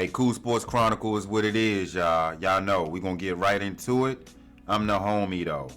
Hey, Cool Sports Chronicle is what it is, y'all. Y'all know, we gonna get right into it. I'm the homie, though.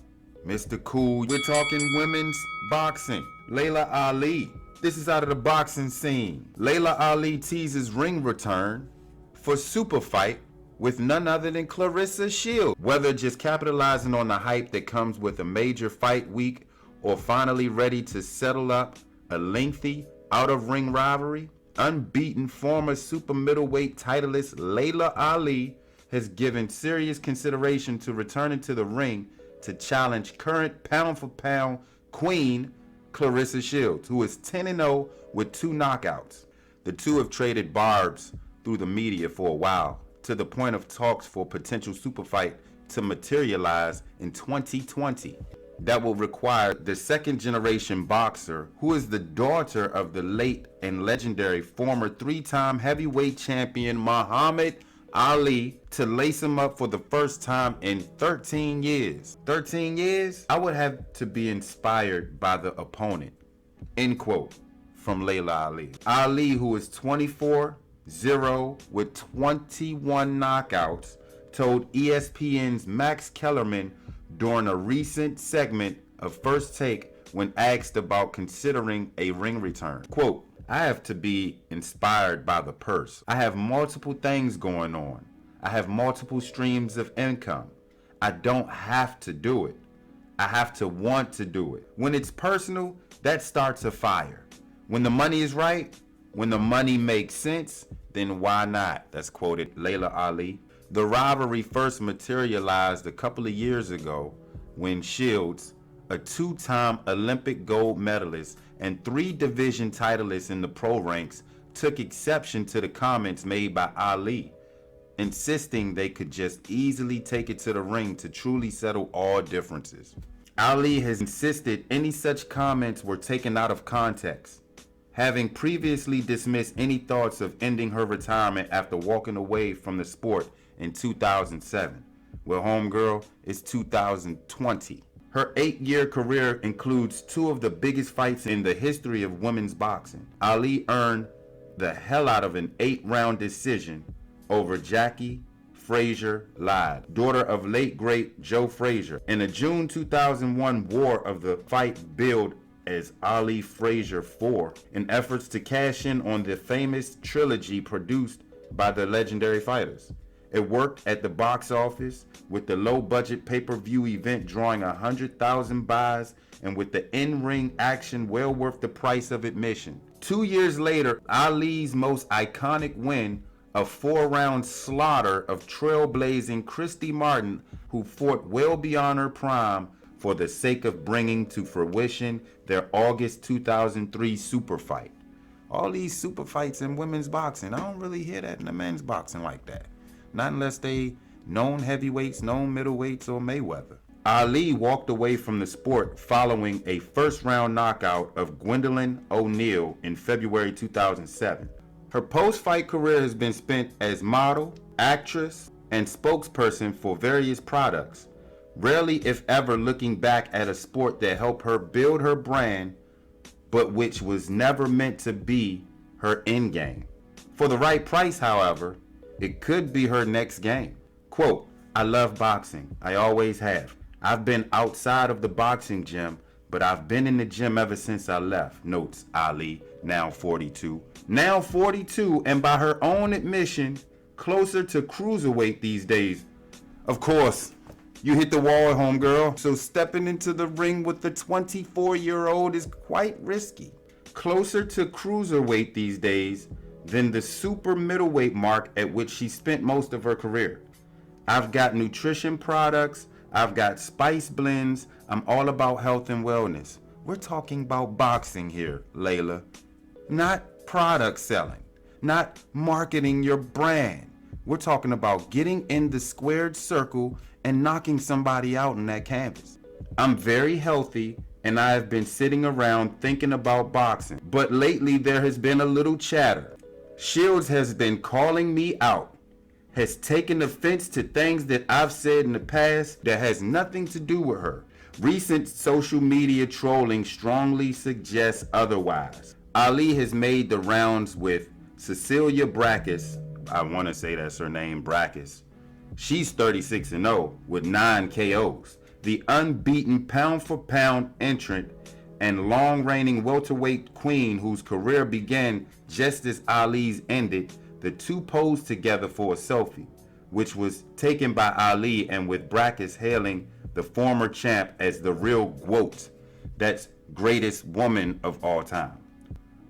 Mr. Cool. We're talking women's boxing. Laila Ali. This is out of the boxing scene. Laila Ali teases ring return for Superfight with none other than Claressa Shields. Whether just capitalizing on the hype that comes with a major fight week or finally ready to settle up a lengthy out-of-ring rivalry, unbeaten former super middleweight titleist Laila Ali has given serious consideration to returning to the ring to challenge current pound-for-pound queen Claressa Shields, who is 10-0 with 2 knockouts. The two have traded barbs through the media for a while, to the point of talks for potential super fight to materialize in 2020. That will require the second-generation boxer, who is the daughter of the late and legendary former 3-time heavyweight champion Muhammad Ali, to lace him up for the first time in 13 years. 13 years? I would have to be inspired by the opponent. End quote from Laila Ali. Ali, who is 24-0 with 21 knockouts, told ESPN's Max Kellerman during a recent segment of First Take when asked about considering a ring return. Quote, I have to be inspired by the purse. I have multiple things going on. I have multiple streams of income. I don't have to do it. I have to want to do it. When it's personal, that starts a fire. When the money is right, when the money makes sense, then why not? That's quoted Laila Ali. The rivalry first materialized a couple of years ago when Shields, a 2-time Olympic gold medalist and 3 division titleists in the pro ranks, took exception to the comments made by Ali, insisting they could just easily take it to the ring to truly settle all differences. Ali has insisted any such comments were taken out of context, having previously dismissed any thoughts of ending her retirement after walking away from the sport in 2007. Well, homegirl, it's 2020. Her 8-year career includes 2 of the biggest fights in the history of women's boxing. Ali earned the hell out of an 8-round decision over Jackie Frazier Lyde, daughter of late great Joe Frazier, in a June 2001 war of the fight billed as Ali Frazier 4 in efforts to cash in on the famous trilogy produced by the legendary fighters. It worked at the box office, with the low-budget pay-per-view event drawing 100,000 buys and with the in-ring action well worth the price of admission. 2 years later, Ali's most iconic win, a 4-round slaughter of trailblazing Christy Martin, who fought well beyond her prime for the sake of bringing to fruition their August 2003 super fight. All these super fights in women's boxing, I don't really hear that in the men's boxing like that. Not unless they known heavyweights, known middleweights, or Mayweather. Ali walked away from the sport following a first-round knockout of Gwendolyn O'Neal in February 2007. Her post-fight career has been spent as model, actress, and spokesperson for various products, rarely if ever looking back at a sport that helped her build her brand, but which was never meant to be her end game. For the right price, however, it could be her next game. Quote, I love boxing. I always have. I've been outside of the boxing gym, but I've been in the gym ever since I left, notes Ali, now 42. Now 42, and by her own admission, closer to cruiserweight these days. Of course, you hit the wall, homegirl, so stepping into the ring with the 24-year-old is quite risky. Closer to cruiserweight these days than the super middleweight mark at which she spent most of her career. I've got nutrition products, I've got spice blends, I'm all about health and wellness. We're talking about boxing here, Laila. Not product selling, not marketing your brand. We're talking about getting in the squared circle and knocking somebody out in that canvas. I'm very healthy and I have been sitting around thinking about boxing, but lately there has been a little chatter. Shields has been calling me out, has taken offense to things that I've said in the past that has nothing to do with her. Recent social media trolling strongly suggests otherwise. Ali has made the rounds with Cecilia Brækhus, I want to say that's her name, Brackus. She's 36-0 with 9 KOs. The unbeaten pound-for-pound entrant and long-reigning welterweight queen whose career began just as Ali's ended, the two posed together for a selfie, which was taken by Ali and with Brackus hailing the former champ as the real G.W.O.A.T, that's greatest woman of all time.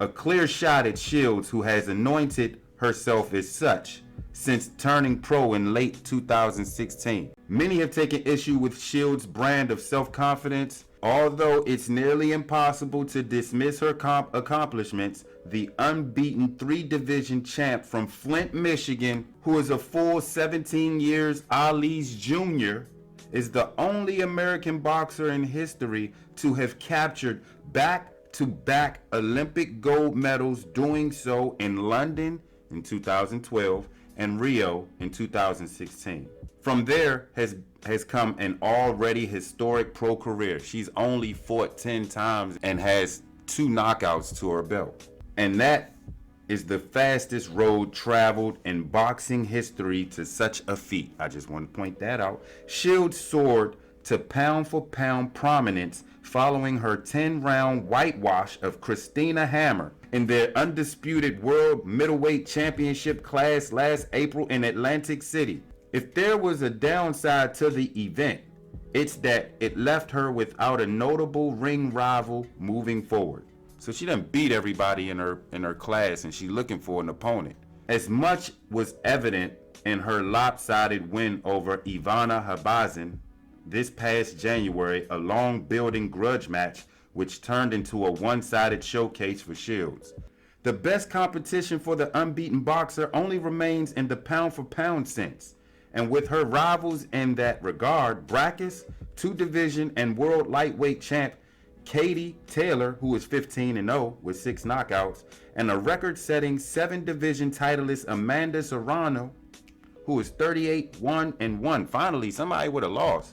A clear shot at Shields, who has anointed herself as such since turning pro in late 2016. Many have taken issue with Shields' brand of self-confidence. Although it's nearly impossible to dismiss her accomplishments, the unbeaten 3-division champ from Flint, Michigan, who is a full 17 years Ali's junior, is the only American boxer in history to have captured back-to-back Olympic gold medals, doing so in London in 2012 and Rio in 2016. From there has come an already historic pro career. She's only fought 10 times and has 2 knockouts to her belt. And that is the fastest road traveled in boxing history to such a feat. I just want to point that out. Shields soared to pound-for-pound prominence following her 10-round whitewash of Christina Hammer in their undisputed world middleweight championship class last April in Atlantic City. If there was a downside to the event, it's that it left her without a notable ring rival moving forward. So she done beat everybody in her class, and she's looking for an opponent. As much was evident in her lopsided win over Ivana Habazin this past January, a long-building grudge match which turned into a one-sided showcase for Shields. The best competition for the unbeaten boxer only remains in the pound-for-pound sense. And with her rivals in that regard, Brackus, 2-division and world lightweight champ Katie Taylor, who is 15-0 with 6 knockouts, and a record-setting 7-division titleist Amanda Serrano, who is 38-1-1. Finally, somebody with a loss.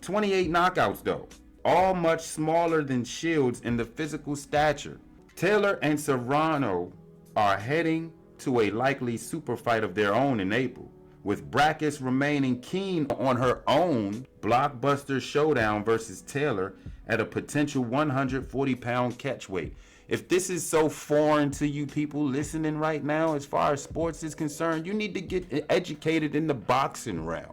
28 knockouts though, all much smaller than Shields in the physical stature. Taylor and Serrano are heading to a likely super fight of their own in April, with Brackus remaining keen on her own blockbuster showdown versus Taylor at a potential 140-pound catchweight. If this is so foreign to you people listening right now as far as sports is concerned, you need to get educated in the boxing realm.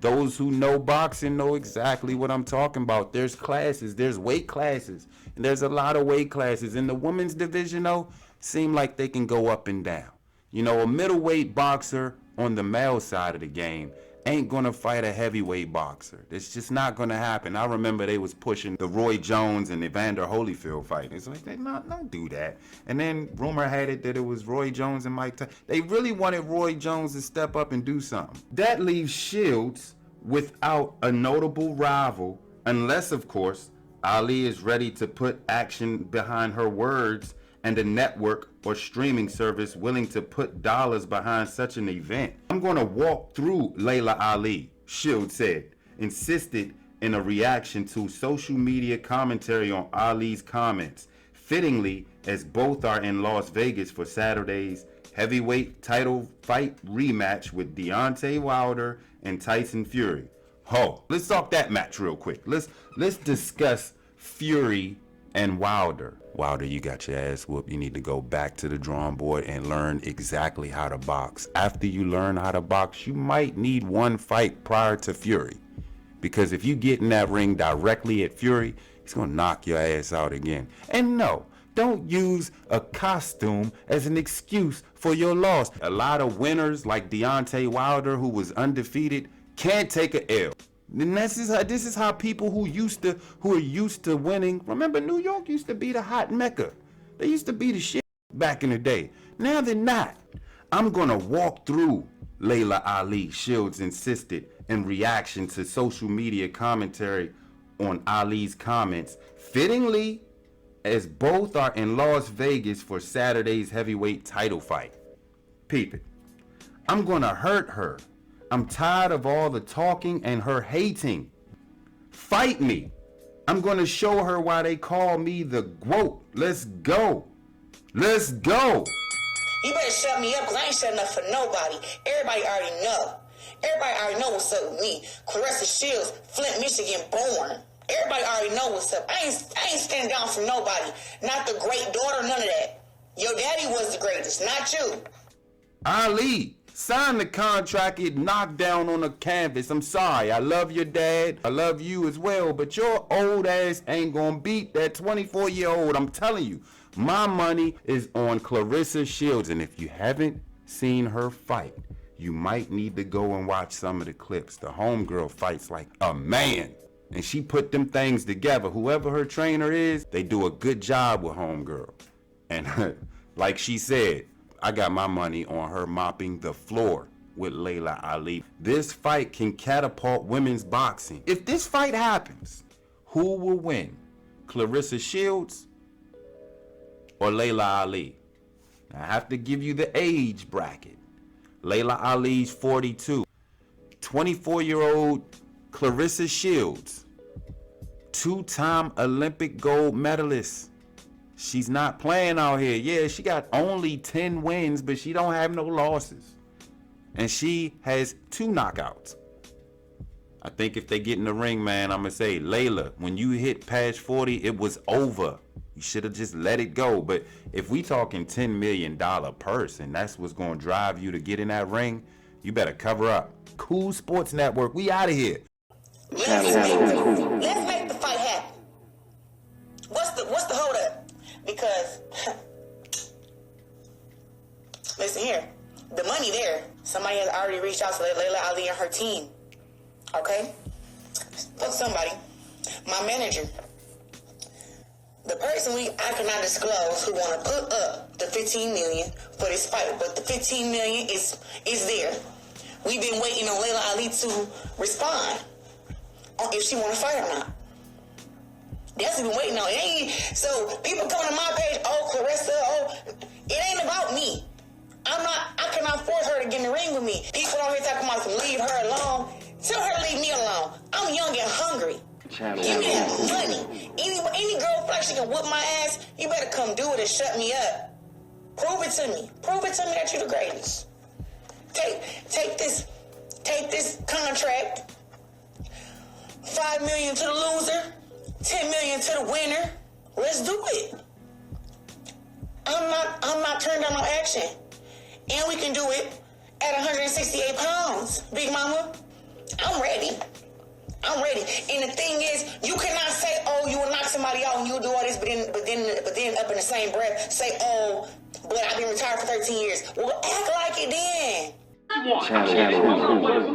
Those who know boxing know exactly what I'm talking about. There's classes, there's weight classes, and there's a lot of weight classes. In the women's division though, seem like they can go up and down. You know, a middleweight boxer on the male side of the game ain't gonna fight a heavyweight boxer. It's just not gonna happen. I remember they was pushing the Roy Jones and Evander Holyfield fight. It's like, don't do that. And then rumor had it that it was Roy Jones and Mike Tyson. They really wanted Roy Jones to step up and do something. That leaves Shields without a notable rival, unless of course Ali is ready to put action behind her words and a network or streaming service willing to put dollars behind such an event. I'm going to walk through Laila Ali, Shields said, insisted in a reaction to social media commentary on Ali's comments, fittingly as both are in Las Vegas for Saturday's heavyweight title fight rematch with Deontay Wilder and Tyson Fury. Let's talk that match real quick. Let's discuss Fury and Wilder. Wilder, you got your ass whooped. You need to go back to the drawing board and learn exactly how to box. After you learn how to box, you might need one fight prior to Fury. Because if you get in that ring directly at Fury, he's gonna knock your ass out again. And no, don't use a costume as an excuse for your loss. A lot of winners like Deontay Wilder, who was undefeated, can't take an L. And this is how people who are used to winning. Remember, New York used to be the hot mecca. They used to be the shit back in the day. Now they're not. I'm gonna walk through Laila Ali, Shields insisted in reaction to social media commentary on Ali's comments, fittingly as both are in Las Vegas for Saturday's heavyweight title fight. Peep it. I'm gonna hurt her. I'm tired of all the talking and her hating. Fight me. I'm gonna show her why they call me the G.W.O.A.T. Let's go. Let's go. You better shut me up because I ain't shutting up for nobody. Everybody already know. Everybody already know what's up with me. Claressa Shields, Flint, Michigan, born. Everybody already know what's up. I ain't standing down for nobody. Not the great daughter, none of that. Your daddy was the greatest, not you. Ali, sign the contract, get knocked down on the canvas. I'm sorry, I love your dad, I love you as well, but your old ass ain't gonna beat that 24-year-old. I'm telling you, my money is on Claressa Shields, and if you haven't seen her fight, you might need to go and watch some of the clips. The homegirl fights like a man, and she put them things together. Whoever her trainer is, they do a good job with homegirl. And like she said, I got my money on her mopping the floor with Laila Ali. This fight can catapult women's boxing. If this fight happens, who will win? Claressa Shields or Laila Ali? I have to give you the age bracket. Laila Ali's 42. 24-year-old Claressa Shields, two-time Olympic gold medalist. She's not playing out here. Yeah, she got only 10 wins, but she don't have no losses. And she has 2 knockouts. I think if they get in the ring, man, I'm going to say, Laila, when you hit past 40, it was over. You should have just let it go. But if we talking $10 million purse, and that's what's going to drive you to get in that ring, you better cover up. Cool Sports Network, we out of here. Let's make the fight happen. What's the hold up? Because listen here, the money there. Somebody has already reached out to Laila Ali and her team. Okay? Fuck somebody. My manager. The person I cannot disclose who want to put up the $15 million for this fight, but the $15 million is there. We've been waiting on Laila Ali to respond on if she want to fight or not. That's what we've been waiting on. It ain't, so people coming to my page, oh, Claressa, oh, it ain't about me. I cannot force her to get in the ring with me. People on here talking about to leave her alone. Tell her to leave me alone. I'm young and hungry. Give me that money. Any girl feel like she can whoop my ass, you better come do it and shut me up. Prove it to me. Prove it to me that you're the greatest. Take this contract. $5 million to the loser, $10 million to the winner. Let's do it. I'm not turning down no action. And we can do it at 168 pounds, Big Mama. I'm ready. And the thing is, you cannot say, oh, you will knock somebody out and you'll do all this, but then up in the same breath, say, oh, but I've been retired for 13 years. Well, act like it then.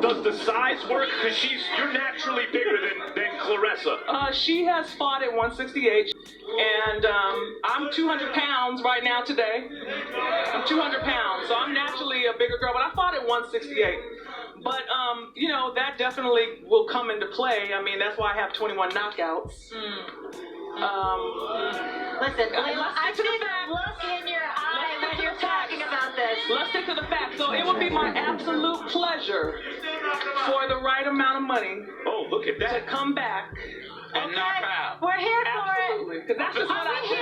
Does the size work? Because you're naturally bigger than Claressa. She has fought at 168, and I'm 200 pounds right now today. I'm 200 pounds, so I'm naturally a bigger girl, but I fought at 168. But, that definitely will come into play. I mean, that's why I have 21 knockouts. Listen, I see the look in your eye when you're talking about this. Let's stick to the facts. So it would be my absolute pleasure for the right amount of money Oh, look at that. to come back and knock out. We're here for it. Absolutely. Because that's just what I do.